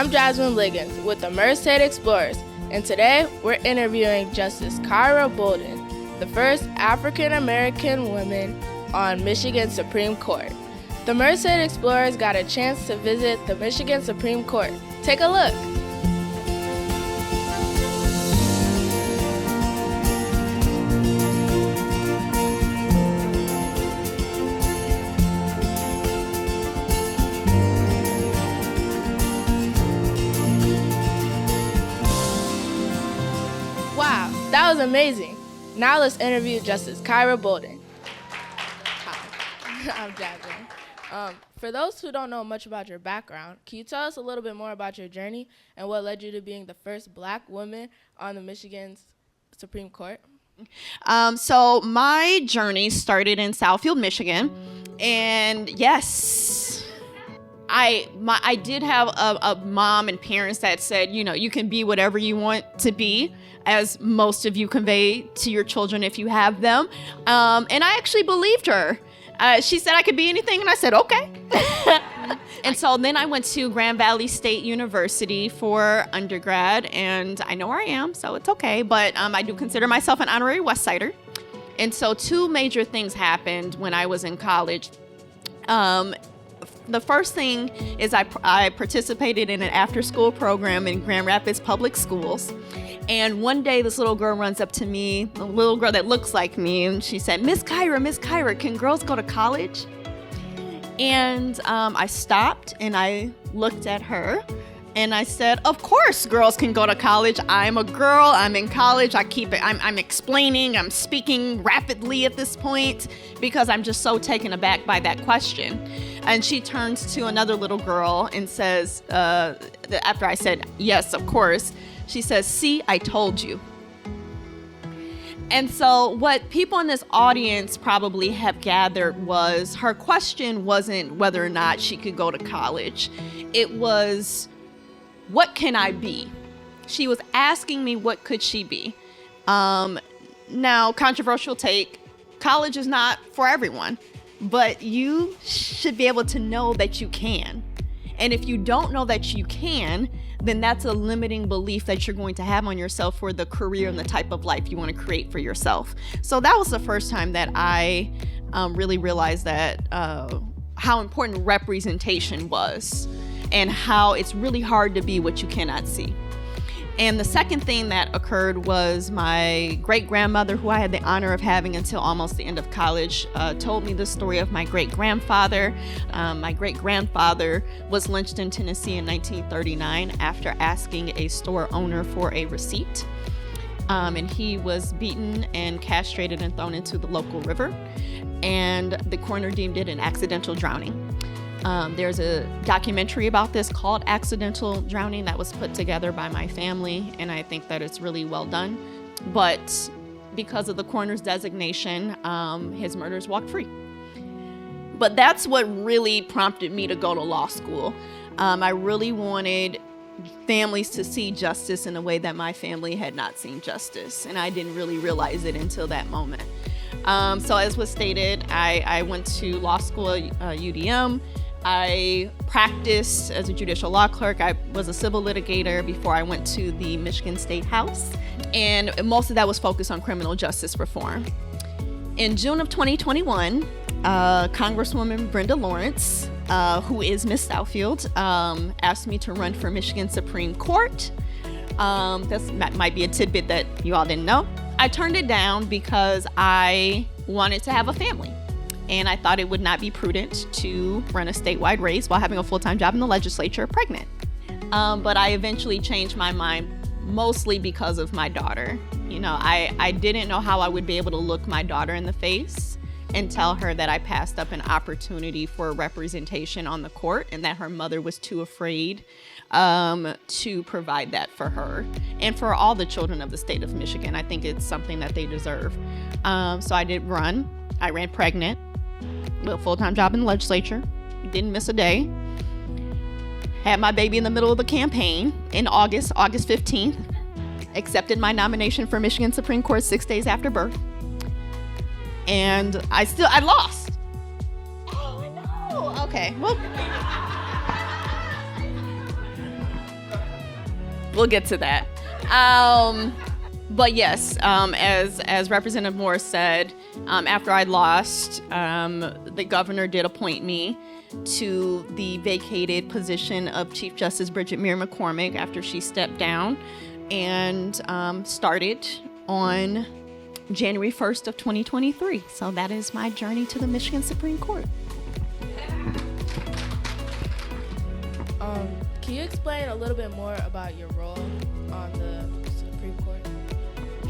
I'm Jasmine Liggins with the Merze Tate Explorers, and today we're interviewing Justice Kyra Bolden, the first African-American woman on Michigan's Supreme Court. The Merze Tate Explorers got a chance to visit the Michigan Supreme Court. Take a look. Wow, that was amazing. Now let's interview Justice Kyra Bolden. Hi, I'm Jasmine. For those who don't know much about your background, can you tell us a little bit more about your journey and what led you to being the first Black woman on the Michigan's Supreme Court? So my journey started in Southfield, Michigan, and yes, I did have a mom and parents that said, you know, you can be whatever you want to be, as most of you convey to your children if you have them. And I actually believed her. She said I could be anything, and I said, okay. And so then I went to Grand Valley State University for undergrad, and I know where I am, so it's okay. But I do consider myself an honorary West Sider. And so two major things happened when I was in college. The first thing is I participated in an after-school program in Grand Rapids Public Schools. And one day this little girl runs up to me, a little girl that looks like me, and she said, Miss Kyra, can girls go to college? And I stopped and I looked at her and I said, of course girls can go to college. I'm a girl, I'm in college, I'm explaining, I'm speaking rapidly at this point because I'm just so taken aback by that question. And she turns to another little girl and says, after I said, yes, of course, she says, see, I told you. And so what people in this audience probably have gathered was her question wasn't whether or not she could go to college. It was, what can I be? She was asking me, what could she be? Now, controversial take, college is not for everyone, but you should be able to know that you can. And if you don't know that you can, then that's a limiting belief that you're going to have on yourself for the career and the type of life you want to create for yourself. So that was the first time that I really realized that how important representation was and how it's really hard to be what you cannot see. And the second thing that occurred was my great-grandmother, who I had the honor of having until almost the end of college, told me the story of my great-grandfather. My great-grandfather was lynched in Tennessee in 1939 after asking a store owner for a receipt. And he was beaten and castrated and thrown into the local river. And the coroner deemed it an accidental drowning. There's a documentary about this called Accidental Drowning that was put together by my family, and I think that it's really well done. But because of the coroner's designation, his murderers walked free. But that's what really prompted me to go to law school. I really wanted families to see justice in a way that my family had not seen justice, and I didn't really realize it until that moment. So as was stated, I went to law school at UDM. I practiced as a judicial law clerk. I was a civil litigator before I went to the Michigan State House, and most of that was focused on criminal justice reform. In June of 2021, Congresswoman Brenda Lawrence, who is Miss Southfield, asked me to run for Michigan Supreme Court. That might be a tidbit that you all didn't know. I turned it down because I wanted to have a family. And I thought it would not be prudent to run a statewide race while having a full-time job in the legislature pregnant. But I eventually changed my mind, mostly because of my daughter. You know, I didn't know how I would be able to look my daughter in the face and tell her that I passed up an opportunity for representation on the court and that her mother was too afraid to provide that for her and for all the children of the state of Michigan. I think it's something that they deserve. So I did run. I ran pregnant. With a full-time job in the legislature, didn't miss a day. Had my baby in the middle of the campaign in August 15th. Accepted my nomination for Michigan Supreme Court 6 days after birth. And I lost. Oh, no. Okay, well. We'll get to that. But yes, as Representative Morris said, after I lost, the governor did appoint me to the vacated position of Chief Justice Bridget Mary McCormick after she stepped down, and started on January 1st of 2023. So that is my journey to the Michigan Supreme Court. Can you explain a little bit more about your role on the Supreme Court?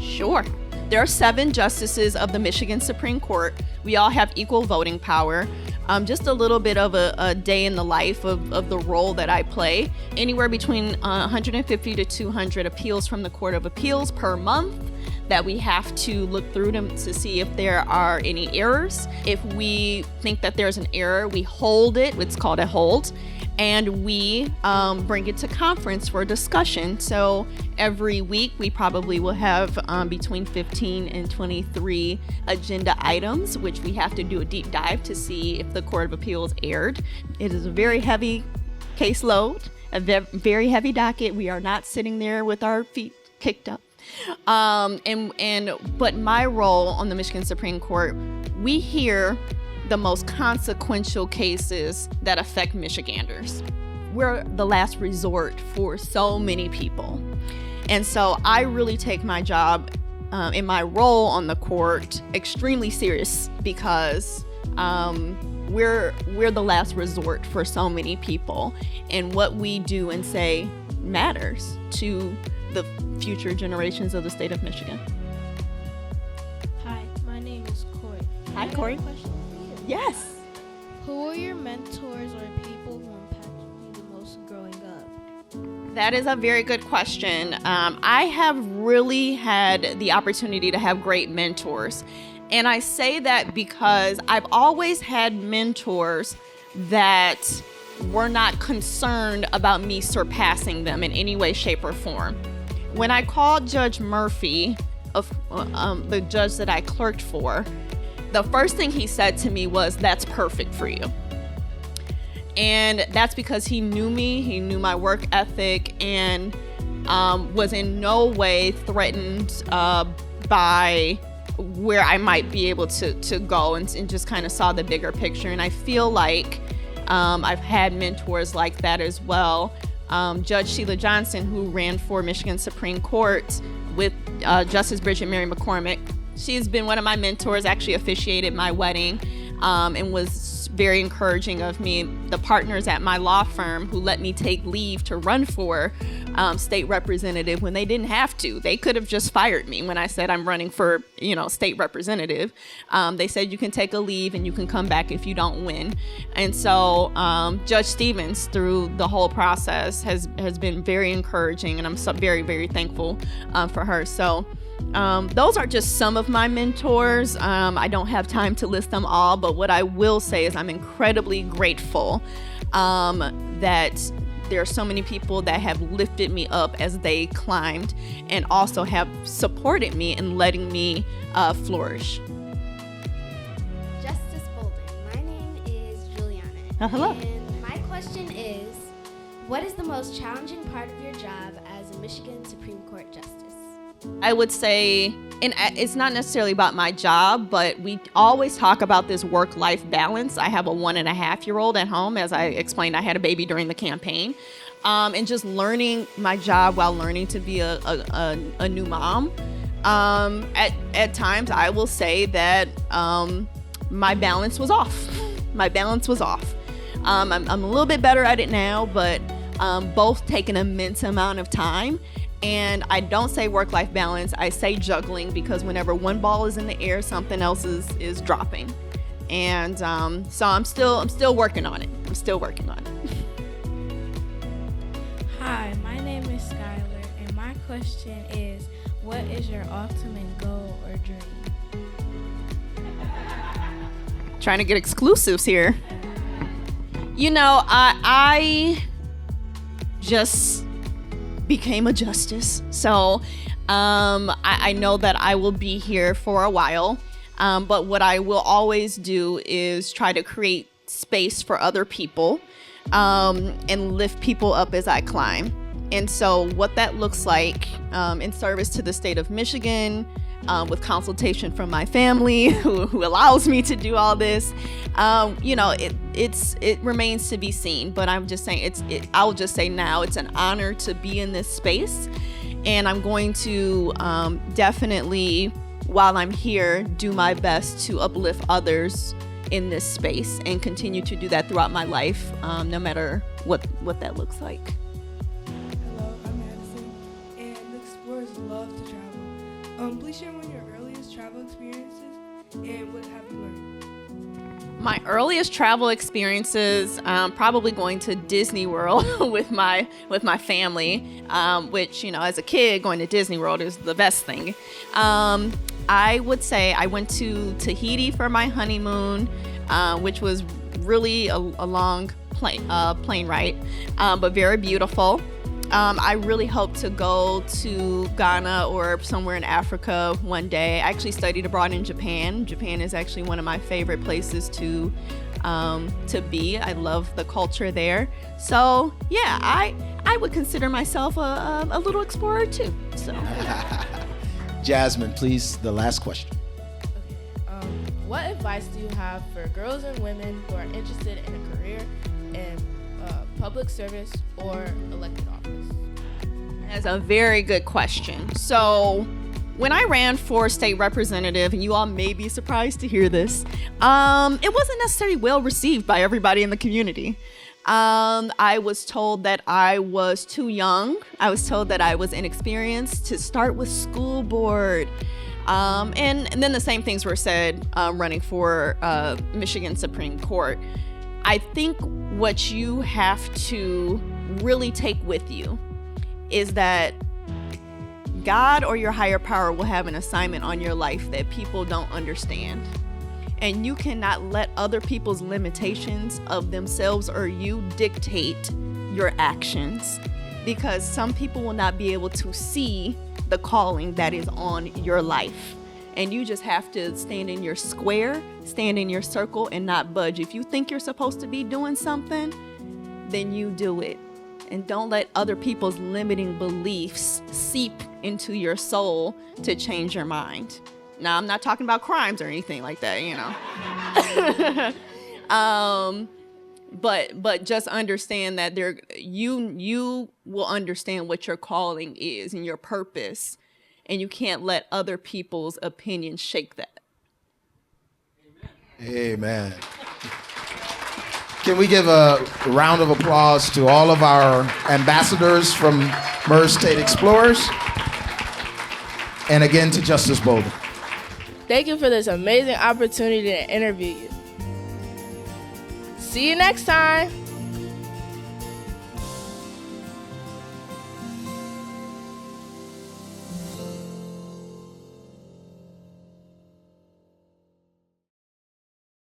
Sure. There are 7 justices of the Michigan Supreme Court. We all have equal voting power. Just a little bit of a day in the life of the role that I play. Anywhere between 150 to 200 appeals from the Court of Appeals per month that we have to look through them to see if there are any errors. If we think that there's an error, we hold it. It's called a hold. And we bring it to conference for discussion. So every week we probably will have between 15 and 23 agenda items, which we have to do a deep dive to see if the Court of Appeals erred. It is a very heavy caseload, a very heavy docket. We are not sitting there with our feet kicked up. But my role on the Michigan Supreme Court, we hear the most consequential cases that affect Michiganders. We're the last resort for so many people. And so I really take my job in my role on the court extremely serious, because we're the last resort for so many people. And what we do and say matters to the future generations of the state of Michigan. Hi, my name is Corey. Hi, Corey. Yes. Who are your mentors or people who impacted you the most growing up? That is a very good question. I have really had the opportunity to have great mentors. And I say that because I've always had mentors that were not concerned about me surpassing them in any way, shape, or form. When I called Judge Murphy, the judge that I clerked for, the first thing he said to me was, "That's perfect for you." And that's because he knew me, he knew my work ethic, and was in no way threatened by where I might be able to go, and just kind of saw the bigger picture. And I feel like I've had mentors like that as well. Judge Sheila Johnson, who ran for Michigan Supreme Court with Justice Bridget Mary McCormick, she's been one of my mentors, actually officiated my wedding, and was very encouraging of me. The partners at my law firm who let me take leave to run for state representative when they didn't have to. They could have just fired me when I said I'm running for, state representative. They said you can take a leave and you can come back if you don't win. And so Judge Stevens, through the whole process, has been very encouraging, and I'm so very, very thankful for her. So those are just some of my mentors. I don't have time to list them all, but what I will say is I'm incredibly grateful that there are so many people that have lifted me up as they climbed, and also have supported me in letting me flourish. Justice Bolden, my name is Juliana. Hello. And my question is, what is the most challenging part of your job as a Michigan Supreme Court Justice? I would say, and it's not necessarily about my job, but we always talk about this work-life balance. I have a 1.5-year-old at home. As I explained, I had a baby during the campaign. And just learning my job while learning to be a new mom. At times, I will say that my balance was off. My balance was off. I'm a little bit better at it now, but both take an immense amount of time. And I don't say work-life balance, I say juggling, because whenever one ball is in the air, something else is dropping. And so I'm still working on it. I'm still working on it. Hi, my name is Skylar, and my question is, what is your ultimate goal or dream? Trying to get exclusives here. I just became a justice. So I know that I will be here for a while. But what I will always do is try to create space for other people and lift people up as I climb. And so what that looks like in service to the state of Michigan, with consultation from my family who allows me to do all this, it remains to be seen. But I'm just saying I'll just say now it's an honor to be in this space, and I'm going to definitely, while I'm here, do my best to uplift others in this space and continue to do that throughout my life, no matter what that looks like. Hello, I'm Madison, and the Explorers love to travel. Please share one of your earliest travel experiences and what have you learned? My earliest travel experiences, probably going to Disney World with my family, which, as a kid, going to Disney World is the best thing. I would say I went to Tahiti for my honeymoon, which was really a long plane ride, but very beautiful. I really hope to go to Ghana or somewhere in Africa one day. I actually studied abroad in Japan. Japan is actually one of my favorite places to be. I love the culture there. So yeah, I would consider myself a little explorer too. So. Jasmine, please, the last question. Okay. What advice do you have for girls and women who are interested in a career in public service or elected office? That's a very good question. So when I ran for state representative, and you all may be surprised to hear this, it wasn't necessarily well received by everybody in the community. I was told that I was too young. I was told that I was inexperienced to start with school board. And then the same things were said running for Michigan Supreme Court. I think what you have to really take with you is that God or your higher power will have an assignment on your life that people don't understand. And you cannot let other people's limitations of themselves or you dictate your actions, because some people will not be able to see the calling that is on your life. And you just have to stand in your square, stand in your circle, and not budge. If you think you're supposed to be doing something, then you do it. And don't let other people's limiting beliefs seep into your soul to change your mind. Now, I'm not talking about crimes or anything like that, But just understand that you will understand what your calling is and your purpose, and you can't let other people's opinions shake that. Amen. Can we give a round of applause to all of our ambassadors from Merze Tate Explorers? And again to Justice Bolden. Thank you for this amazing opportunity to interview you. See you next time.